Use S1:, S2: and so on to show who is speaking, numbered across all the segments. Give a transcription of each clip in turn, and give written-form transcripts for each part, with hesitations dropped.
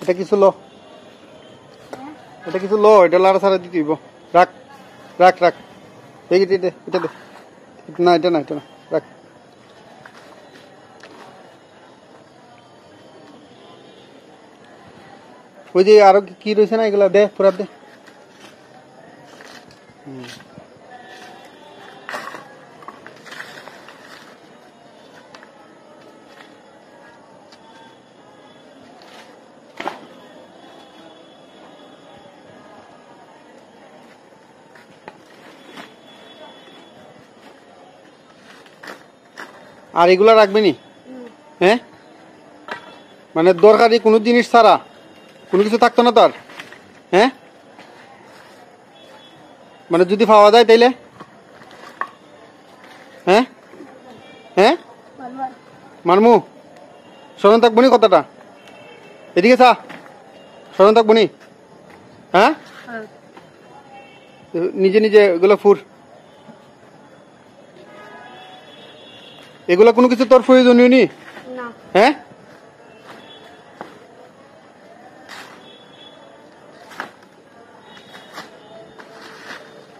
S1: এটা কিছু লো, এটা কিছু লো, এটা লাড়া ছাড়া দিতে হইব। রাখ রাখ রাখ, এটা দে, এটা দে। না এটা না, এটা না, রাখ। ওই যে আরো কি রয়েছে না, এগুলা দে, পুরা দে। আর এগুলা রাখবে নি? হ্যাঁ, মানে দরকারি কোনো জিনিস ছাড়া কোনো কিছু থাকতো না তার? হ্যাঁ, মানে যদি পাওয়া যায় তাইলে? হ্যাঁ হ্যাঁ, মারমু। স্মরণ থাকবো নি কথাটা? এদিকে চা, স্মরণ থাকবো নি? হ্যাঁ, নিজে নিজে এগুলো ফুর। এগুলা কোনো কিছু তোর প্রয়োজনীয় নি? হ্যাঁ,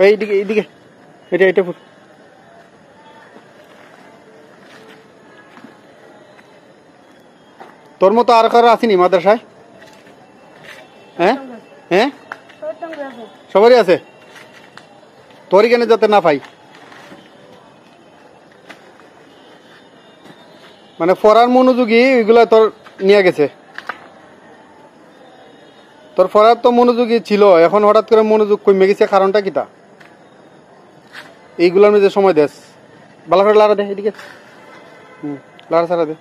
S1: এইদিকে এইদিকে, এটা এটা ফুর। তোর মতো আর কারো আসেনি মাদ্রাসায়? হ্যাঁ হ্যাঁ, সবারই আছে, তোর এখানে যাতে না পাই। মানে পড়ার মনোযোগী ওইগুলা তোর নিয়ে গেছে। তোর পড়ার তো মনোযোগী ছিল, এখন হঠাৎ করে মনোযোগ কমে গেছে, কারণটা কিটা? এইগুলোর মধ্যে সময় দেস। ভালো করে লাড়া দে, এদিকে লাড়া ছাড়া দে।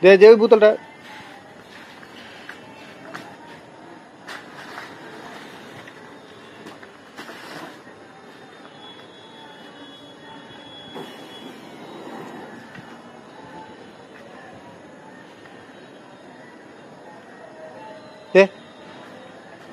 S1: দে যে ওই বোতলটা